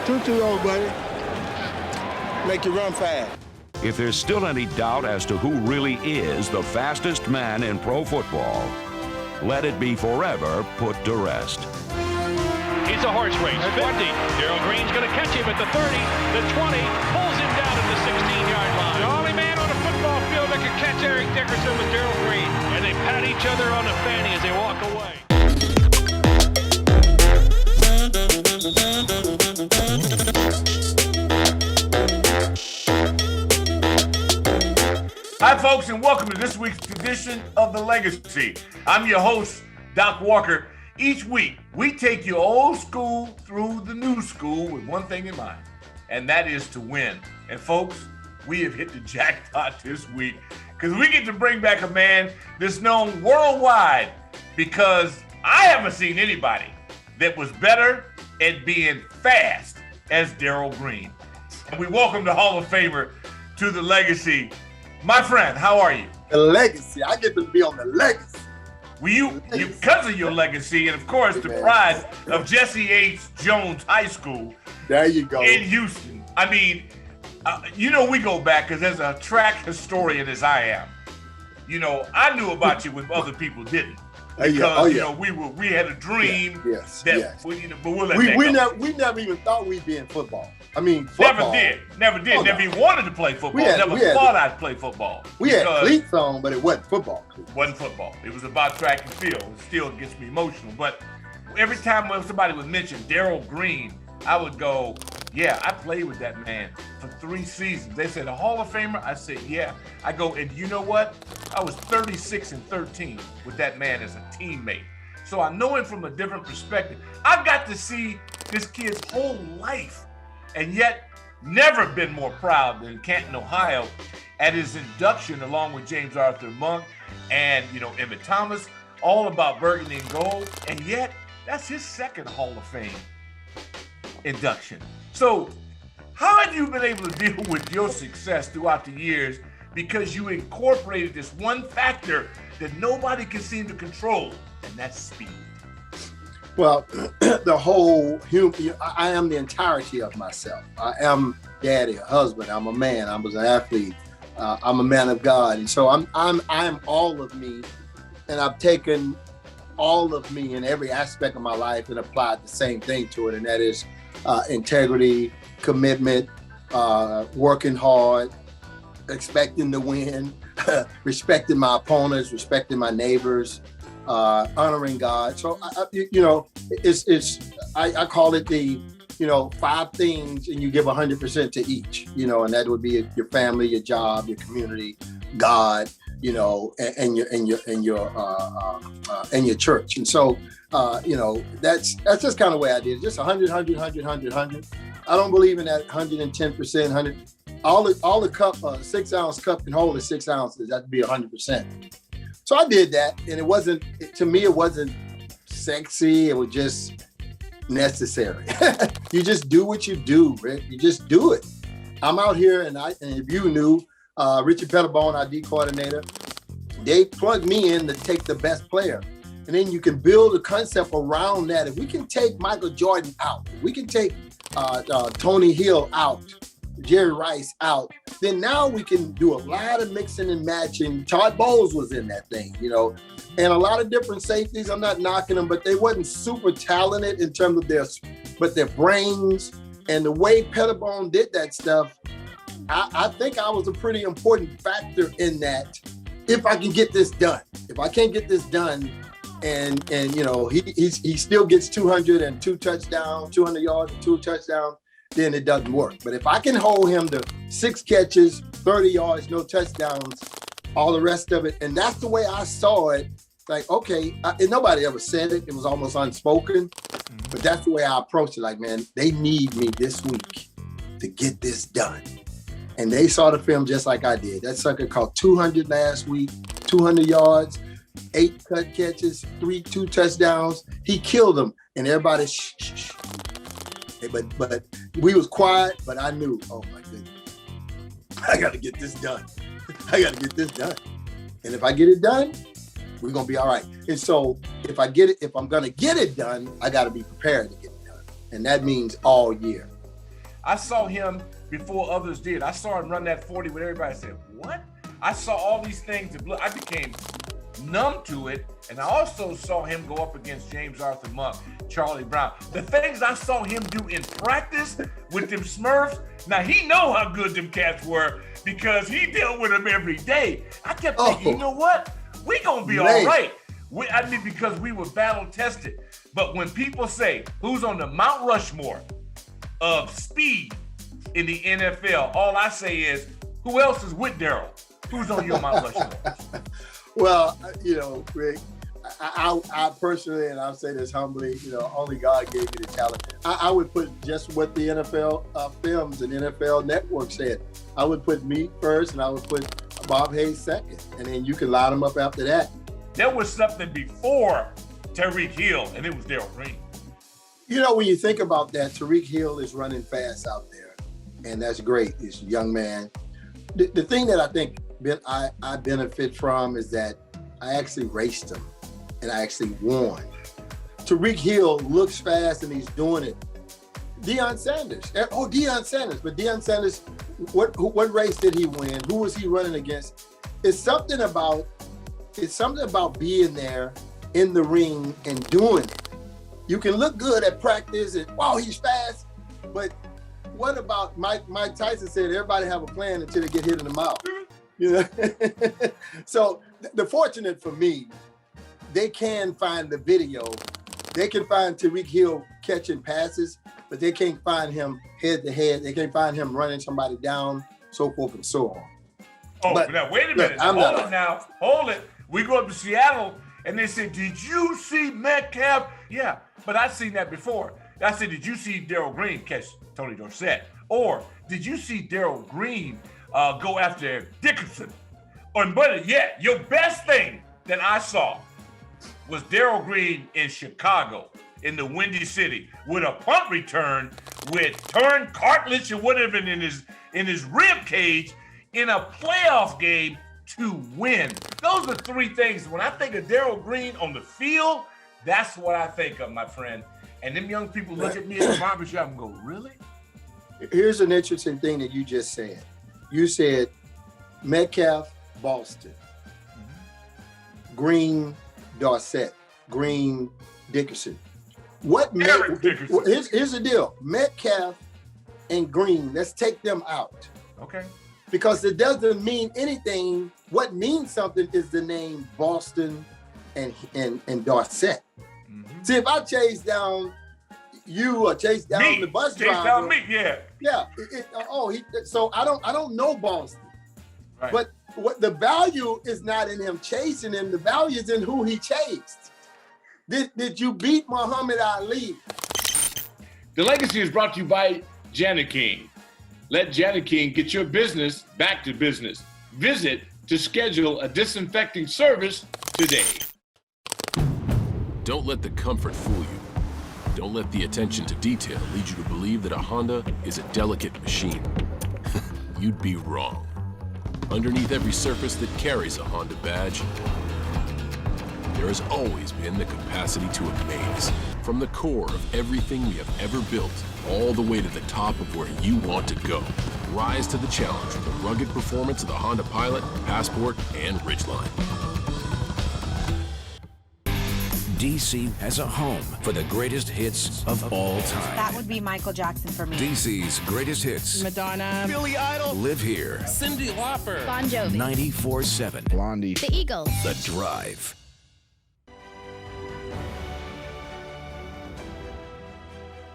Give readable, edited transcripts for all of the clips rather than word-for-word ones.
Two old buddy. Make you run fast. If there's still any doubt as to who really is the fastest man in pro football, let it be forever put to rest. It's a horse race. 50. Darrell Green's going to catch him at the 30, the 20, pulls him down at the 16-yard line. The only man on a football field that could catch Eric Dickerson was Darrell Green. And they pat each other on the fanny as they walk away. Hi, folks, and welcome to this week's edition of The Legacy. I'm your host, Doc Walker. Each week, we take you old school through the new school with one thing in mind, and that is to win. And folks, we have hit the jackpot this week because we get to bring back a man that's known worldwide because I haven't seen anybody that was better at being fast as Darrell Green. And we welcome the Hall of Famer to The Legacy. My friend, how are you? The legacy. I get to be on the legacy. Well, you because of your legacy and, of course, the pride of Jesse H. Jones High School. There you go. In Houston. I mean, we go back because as a track historian as I am, I knew about you when other people didn't. Because, we had a dream. Yes. But we'll let we that go. we never even thought we'd be in football. I mean, football. Never did. Oh, never no. even wanted to play football. Never thought I'd play football. We had cleats on, but it wasn't football. It wasn't football. It was about track and field. It still gets me emotional. But every time when somebody would mention Darrell Green, I would go, yeah, I played with that man for 3 seasons. They said, a Hall of Famer? I said, yeah. I go, and you know what? I was 36-13 with that man as a teammate. So I know him from a different perspective. I got to see this kid's whole life, and yet never been more proud than Canton, Ohio, at his induction along with James Arthur Monk and, Emmett Thomas, all about burgundy and gold. And yet, that's his second Hall of Fame induction. So how have you been able to deal with your success throughout the years because you incorporated this one factor that nobody can seem to control, and that's speed? Well, the whole I am the entirety of myself. I am daddy, a husband. I'm a man. I was an athlete. I'm a man of God, and so I'm all of me, and I've taken all of me in every aspect of my life and applied the same thing to it, and that is integrity, commitment, working hard, expecting to win, respecting my opponents, respecting my neighbors, honoring God. So I call it the 5 things, and you give 100% to each. And that would be your family, your job, your community, God, and your church. And so that's just kind of the way I did it. Just 100. I don't believe in that 110%, 100. All the cup, 6 ounce cup can hold is 6 ounces. That'd be 100%. So I did that, and it wasn't sexy. It was just necessary. You just do what you do, Rick. You just do it. I'm out here, and if you knew, Richard Pettibone, our D coordinator, they plugged me in to take the best player. And then you can build a concept around that. If we can take Michael Jordan out, if we can take Tony Hill out, Jerry Rice out, then now we can do a lot of mixing and matching. Todd Bowles was in that thing, and a lot of different safeties. I'm not knocking them, but they wasn't super talented in terms of their brains and the way Pettibone did that stuff. I think I was a pretty important factor in that. If I can get this done, if I can't get this done, and he still gets 200 and 2 touchdowns, 200 yards and 2 touchdowns, then it doesn't work. But if I can hold him to 6 catches, 30 yards, no touchdowns, all the rest of it, and that's the way I saw it. Like, okay, and nobody ever said it. It was almost unspoken, but that's the way I approached it. Like, man, they need me this week to get this done. And they saw the film just like I did. That sucker caught 200 last week, 200 yards, 8 cut catches, 2 touchdowns. He killed them, and everybody shh. But we was quiet, but I knew, oh my goodness, I got to get this done. And if I get it done, we're going to be all right. And so if I'm going to get it done, I got to be prepared to get it done. And that means all year. I saw him before others did. I saw him run that 40 when everybody said, what? I saw all these things. I became numb to it. And I also saw him go up against James Arthur Monk, Charlie Brown. The things I saw him do in practice with them Smurfs, now he know how good them cats were because he dealt with them every day. I kept thinking, you know what? We gonna be all right. Because we were battle tested. But when people say, who's on the Mount Rushmore of speed in the NFL, all I say is, who else is with Darrell? Who's on your Mount Rushmore? Well, Rick, I personally, and I'll say this humbly, only God gave me the talent. I would put just what the NFL films and NFL Network said. I would put me first, and I would put Bob Hayes second, and then you can line them up after that. There was something before Tyreek Hill, and it was Darrell Green. When you think about that, Tyreek Hill is running fast out there, and that's great. He's a young man. The thing that I think I benefit from is that I actually raced him, and I actually won. Tyreek Hill looks fast, and he's doing it. Deion Sanders. But Deion Sanders, what race did he win? Who was he running against? It's something about being there in the ring and doing it. You can look good at practice and, wow, he's fast. But what about Mike Tyson said, everybody have a plan until they get hit in the mouth. So the fortunate for me, they can find the video. They can find Tyreek Hill catching passes, but they can't find him head to head. They can't find him running somebody down, so forth and so on. Oh, but now wait a minute. Hold it. We go up to Seattle, and they said, did you see Metcalf? Yeah, but I've seen that before. I said, did you see Darrell Green catch Tony Dorsett? Or did you see Darrell Green go after Dickerson? Or better yet, your best thing that I saw was Darrell Green in Chicago, in the Windy City, with a punt return with turned cartilage and whatever in his rib cage in a playoff game to win. Those are three things. When I think of Darrell Green on the field, that's what I think of, my friend. And them young people look at me at the barbershop and go, really? Here's an interesting thing that you just said. You said Metcalf, Boston, Green, Dorsett, Green, Dickerson. Here's the deal. Metcalf and Green, let's take them out. Okay. Because it doesn't mean anything. What means something is the name Boston and Dorsett. Mm-hmm. See, if I chase down you or chase down the bus driver, chase down me, yeah. So I don't know Boston, right. But what the value is not in him chasing him. The value is in who he chased. Did you beat Muhammad Ali? The Legacy is brought to you by Jani-King. Let Jani-King get your business back to business. Visit to schedule a disinfecting service today. Don't let the comfort fool you. Don't let the attention to detail lead you to believe that a Honda is a delicate machine. You'd be wrong. Underneath every surface that carries a Honda badge, there has always been the capacity to amaze. From the core of everything we have ever built, all the way to the top of where you want to go. Rise to the challenge with the rugged performance of the Honda Pilot, Passport, and Ridgeline. DC has a home for the greatest hits of all time. That would be Michael Jackson for me. DC's greatest hits. Madonna. Billy Idol. Live here. Cyndi Lauper. Bon Jovi. 94.7. Blondie. The Eagles. The Drive.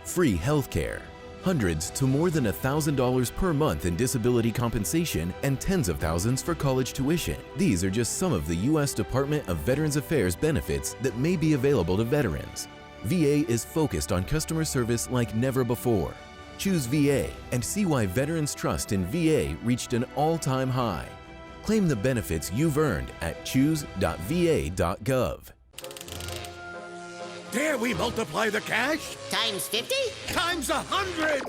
Free healthcare, hundreds to more than $1,000 per month in disability compensation, and tens of thousands for college tuition. These are just some of the U.S. Department of Veterans Affairs benefits that may be available to veterans. VA is focused on customer service like never before. Choose VA and see why veterans' trust in VA reached an all-time high. Claim the benefits you've earned at choose.va.gov. Dare we multiply the cash? Times 50? Times 100!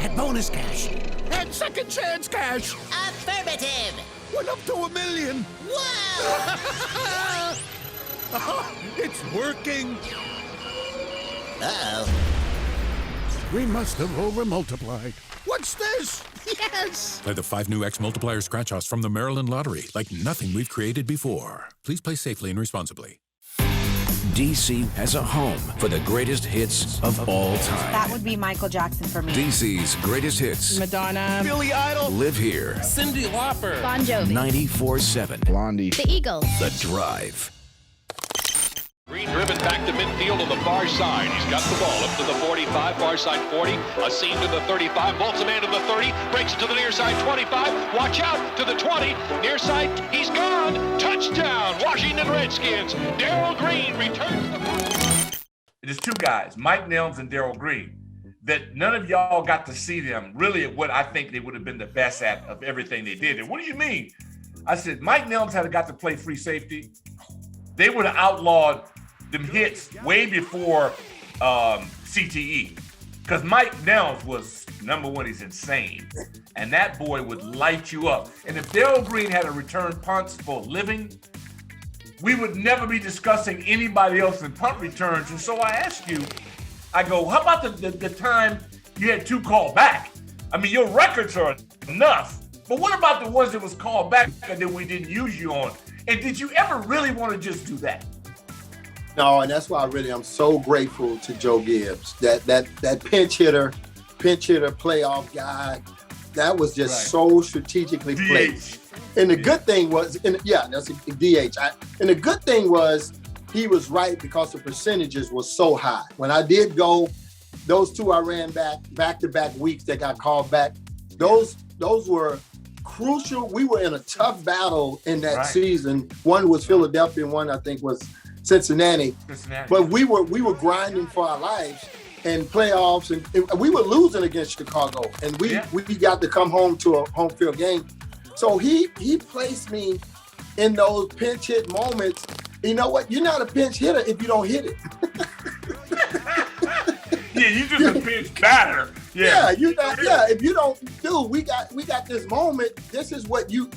At bonus cash. And second chance cash! Affirmative! We're up to $1 million! Whoa! It's working! Uh-oh. We must have over-multiplied. What's this? Yes! Play the 5 new X Multiplier Scratch-Offs from the Maryland Lottery like nothing we've created before. Please play safely and responsibly. DC has a home for the greatest hits of all time. That would be Michael Jackson for me. DC's greatest hits. Madonna. Billy Idol. Live here. Cyndi Lauper. Bon Jovi. 94.7. Blondie. The Eagles. The Drive. Green driven back to midfield on the far side. He's got the ball up to the 45, far side 40. A seam to the 35, bolts a man to the 30, breaks it to the near side 25. Watch out to the 20, near side. He's gone. Touchdown, Washington Redskins. Darrell Green returns the ball. There's two guys, Mike Nelms and Darrell Green, that none of y'all got to see them really at what I think they would have been the best at of everything they did. And what do you mean? I said, Mike Nelms had got to play free safety. They would have outlawed them hits way before CTE. Because Mike Nelms was, number one, he's insane. And that boy would light you up. And if Darrell Green had a return punts for a living, we would never be discussing anybody else in punt returns. And so I asked you, I go, how about the time you had 2 called back? I mean, your records are enough. But what about the ones that was called back and that we didn't use you on? And did you ever really want to just do that? No, and that's why I'm so grateful to Joe Gibbs. That pinch hitter playoff guy, that was just so strategically placed. And the good thing was, that's a DH. And the good thing was, he was right because the percentages were so high. When I did go, those 2 I ran back-to-back weeks that got called back, those were crucial. We were in a tough battle in that season. One was Philadelphia, and one I think was Cincinnati. But we were grinding for our lives and playoffs, and we were losing against Chicago, and we got to come home to a home field game. So he placed me in those pinch hit moments. You know what? You're not a pinch hitter if you don't hit it. Yeah, you just a pinch batter. Yeah, you're not. Yeah, if you don't, dude, we got this moment. This is what you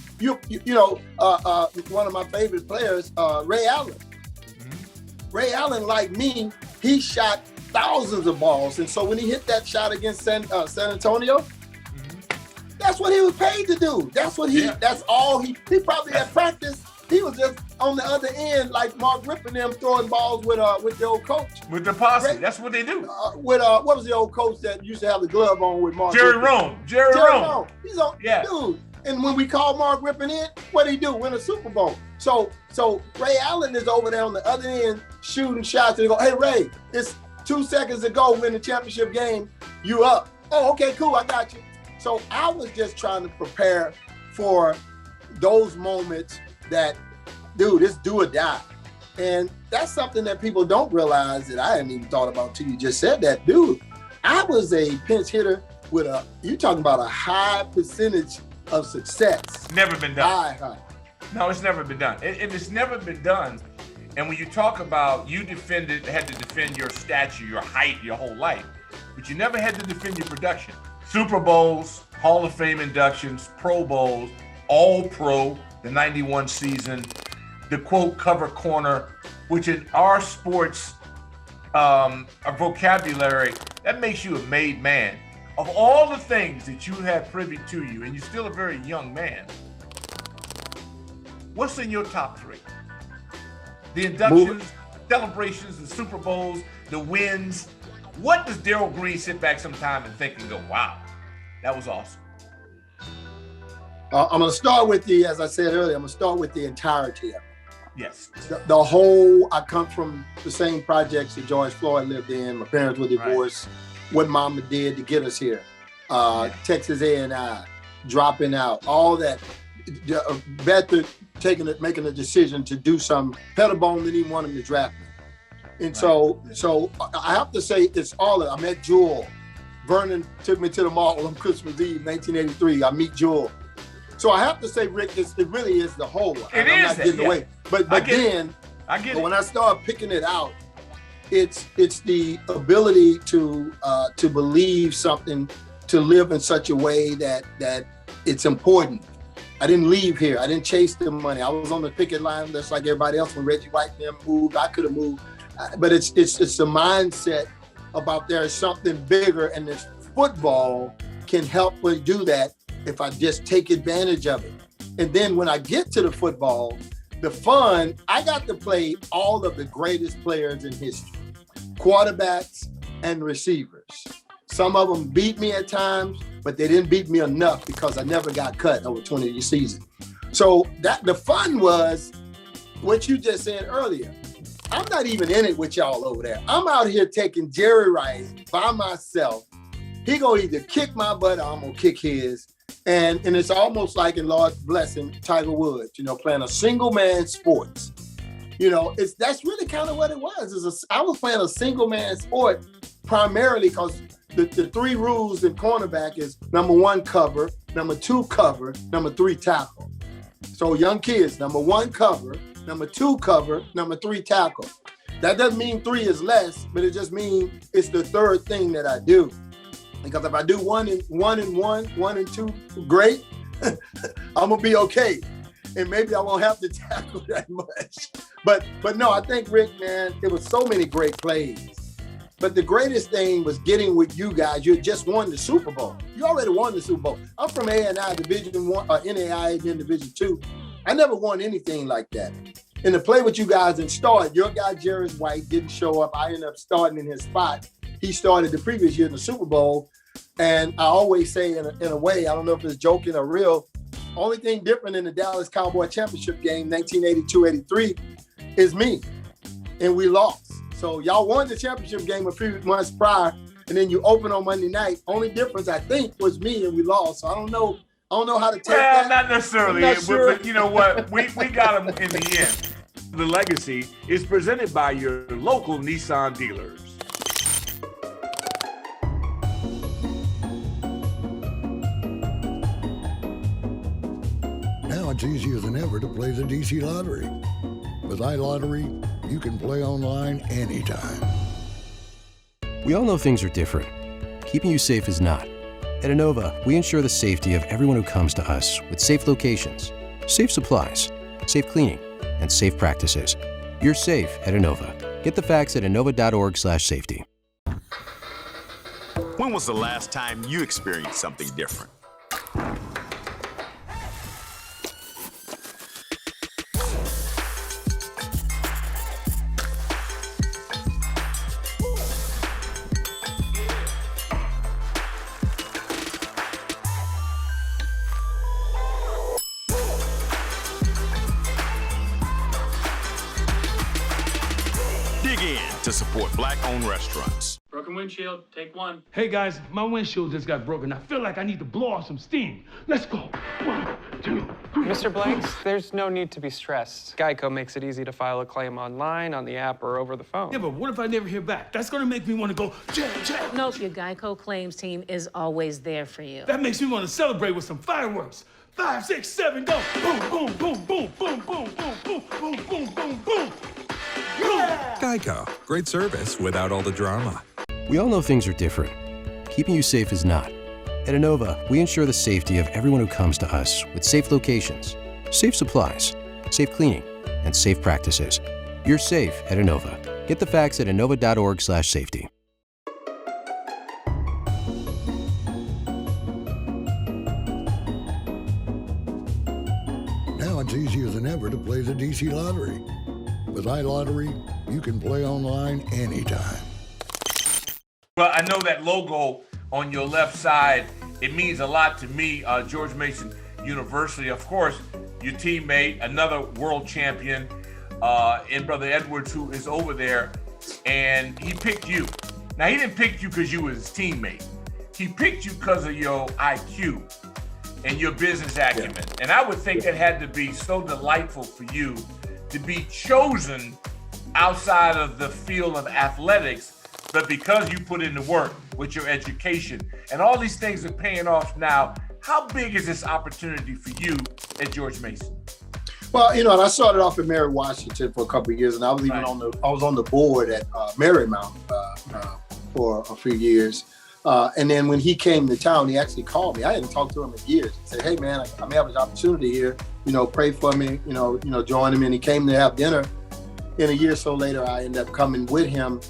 know. One of my favorite players, Ray Allen. Ray Allen, like me, he shot thousands of balls, and so when he hit that shot against San Antonio, that's what he was paid to do. That's what that's all he probably had practice. He was just on the other end, like Mark Rippon them throwing balls with the old coach. With the posse, that's what they do. What was the old coach that used to have the glove on with Mark? Jerry Rome. Jerry Rome. He's on, dude. And when we called Mark Rippon in, what did he do? Win a Super Bowl. So Ray Allen is over there on the other end shooting shots, and they go, "Hey Ray, it's 2 seconds to go. Win the championship game. You up? Oh, okay, cool. I got you." So I was just trying to prepare for those moments that, dude, it's do or die. And that's something that people don't realize that I hadn't even thought about till you just said that. Dude, I was a pinch hitter with you're talking about a high percentage of success. Never been done. High. No, it's never been done. And it's never been done. And when you talk about had to defend your stature, your height, your whole life, but you never had to defend your production. Super Bowls, Hall of Fame inductions, Pro Bowls, All Pro, the 91 season, the quote cover corner, which in our sports a vocabulary, that makes you a made man. Of all the things that you have privy to you, and you're still a very young man, what's in your top 3? The inductions, celebrations, the Super Bowls, the wins. What does Darrell Green sit back sometime and think and go, wow, that was awesome? I'm going to start with as I said earlier, I'm going to start with the entirety of it. Yes. The whole, I come from the same projects that George Floyd lived in. My parents were divorced. What mama did to get us here. Texas A&I, dropping out, all that. Better making a decision to do some. Pettibone didn't even want him to draft me. And so I have to say it's all of it. I met Jewel. Vernon took me to the mall on Christmas Eve, 1983. I meet Jewel. So I have to say, Rick, it really is the whole. I'm not getting away. But then when I start picking it out, it's the ability to believe something, to live in such a way that it's important. I didn't leave here. I didn't chase the money. I was on the picket line just like everybody else. When Reggie White and them moved, I could have moved. But it's the mindset about there's something bigger, and this football can help me do that if I just take advantage of it. And then when I get to the football, the fun, I got to play all of the greatest players in history, quarterbacks and receivers. Some of them beat me at times, but they didn't beat me enough because I never got cut over 20-year season. So that the fun was what you just said earlier. I'm not even in it with y'all over there. I'm out here taking Jerry Rice by myself. He gonna either kick my butt or I'm gonna kick his. And it's almost like, in Lord bless him, Tiger Woods, playing a single man sports. That's really kind of what it was. I was playing a single man sport primarily because the three rules in cornerback is number 1, cover, number 2, cover, number 3, tackle. So young kids, number 1, cover, number 2, cover, number 3, tackle. That doesn't mean 3 is less, but it just means it's the third thing that I do. Because if I do 1 and 1 and 2, great, I'm gonna be okay. And maybe I won't have to tackle that much. But no, I think, Rick, man, it was so many great plays. But the greatest thing was getting with you guys. You had just won the Super Bowl. You already won the Super Bowl. I'm from A&I Division 1, NAIA in Division 2. I never won anything like that. And to play with you guys and start, your guy, Jerry White, didn't show up. I ended up starting in his spot. He started the previous year in the Super Bowl. And I always say in a way, I don't know if it's joking or real, only thing different in the Dallas Cowboy Championship game, 1982-83, is me. And we lost. So y'all won the championship game a few months prior, and then you open on Monday night. Only difference, I think, was me, and we lost. So I don't know how to take that. Well, not necessarily. But you know what? We got them in the end. The legacy is presented by your local Nissan dealers. Now it's easier than ever to play the DC Lottery. With iLottery, you can play online anytime. We all know things are different. Keeping you safe is not. At Innova, we ensure the safety of everyone who comes to us with safe locations, safe supplies, safe cleaning, and safe practices. You're safe at Innova. Get the facts at innova.org/safety. When was the last time you experienced something different? To support Black-owned restaurants. Broken windshield, take 1. Hey guys, my windshield just got broken. I feel like I need to blow off some steam. Let's go. 1, 2, 3. Mr. Blanks, there's no need to be stressed. Geico makes it easy to file a claim online, on the app, or over the phone. Yeah, but what if I never hear back? That's gonna make me want to go, Jack. Nope, your Geico claims team is always there for you. That makes me want to celebrate with some fireworks. 5, 6, 7, go. Boom, boom, boom, boom, boom, boom, boom, boom, boom, boom, boom, boom. Yeah! Geico. Great service without all the drama. We all know things are different. Keeping you safe is not. At Innova, we ensure the safety of everyone who comes to us with safe locations, safe supplies, safe cleaning, and safe practices. You're safe at Innova. Get the facts at innova.org/safety. Now it's easier than ever to play the DC Lottery. With iLottery, you can play online anytime. Well, I know that logo on your left side, it means a lot to me. George Mason University, of course, your teammate, another world champion, and Brother Edwards, who is over there, and he picked you. Now, he didn't pick you because you were his teammate. He picked you because of your IQ and your business acumen. Yeah. And I would think that had to be so delightful for you to be chosen outside of the field of athletics, but because you put in the work with your education and all these things are paying off now. How big is this opportunity for you at George Mason? Well, and I started off at Mary Washington for a couple of years, and I was even on the board at Marymount for a few years. And then when he came to town, he actually called me. I hadn't talked to him in years. He said, "Hey man, I'm having an opportunity here. Pray for me. Join him." And he came to have dinner. And a year or so later, I ended up coming with him.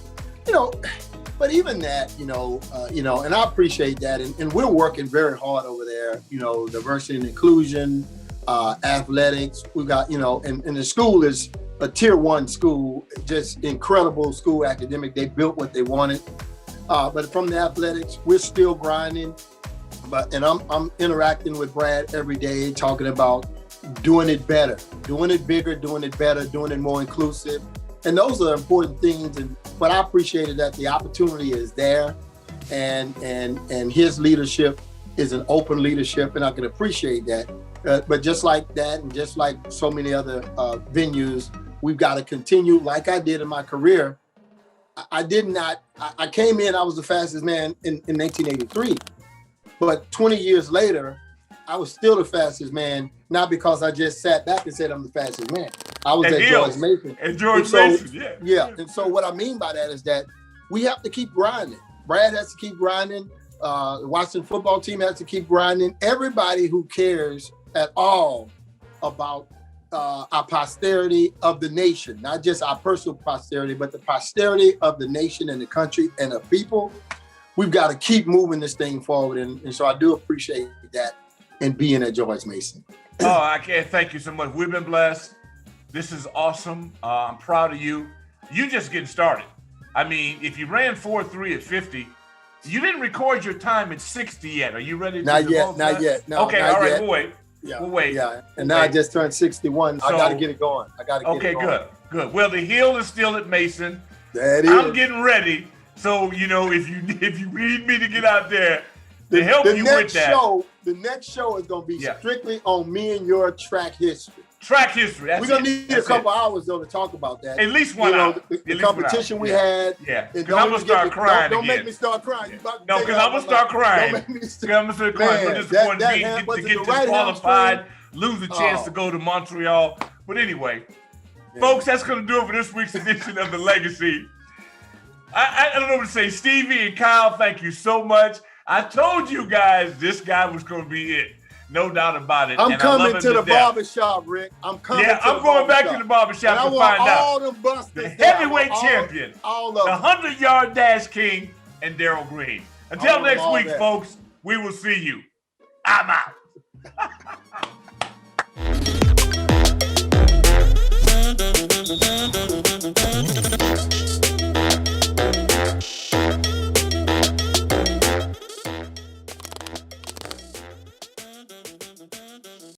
But even that, and I appreciate that. And we're working very hard over there, diversity and inclusion, athletics. We've got, and the school is a tier 1 school, just incredible school academic. They built what they wanted. But from the athletics, we're still grinding. And I'm interacting with Brad every day, talking about doing it better, doing it bigger, doing it better, doing it more inclusive. And those are important things. But I appreciated that the opportunity is there, and his leadership is an open leadership, and I can appreciate that. But just like that, and just like so many other venues, we've got to continue, like I did in my career. I came in, I was the fastest man in 1983. But 20 years later, I was still the fastest man, not because I just sat back and said I'm the fastest man. I was at George Mason. And George Mason, yeah. Yeah, and so what I mean by that is that we have to keep grinding. Brad has to keep grinding. The Washington football team has to keep grinding. Everybody who cares at all about our posterity of the nation, not just our personal posterity, but the posterity of the nation and the country and the people, we've got to keep moving this thing forward. And so I do appreciate that and being at George Mason. Oh, I can't thank you so much. We've been blessed. This is awesome. I'm proud of you. You just getting started. I mean, if you ran 4.3 at 50, you didn't record your time at 60 yet. Are you ready to Not yet. No, okay, all right, we'll wait. Yeah. We'll wait. Yeah. And now I just turned 61. So, I got to get it going. Okay, good. Well, the hill is still at Mason. That is. I'm getting ready. So, if you need me to get out there to help you with that. The next show is going to be strictly on me and your track history. Track history. We're going to need a couple hours, though, to talk about that. At least 1 hour. The competition we had. Yeah, because I'm going to start crying Don't make me start crying. No, because I'm going to start crying. Don't make me start crying. I'm disappointed to get disqualified, lose a chance to go to Montreal. But anyway, folks, that's going to do it for this week's edition of The Legacy. I don't know what to say. Stevie and Kyle, thank you so much. I told you guys this guy was going to be it. No doubt about it. I'm coming to the barbershop, Rick. I'm going back to the barbershop to find out. The busters, the heavyweight champion, all of the them. 100-yard dash king, and Darrell Green. Until next week, folks, we will see you. I'm out.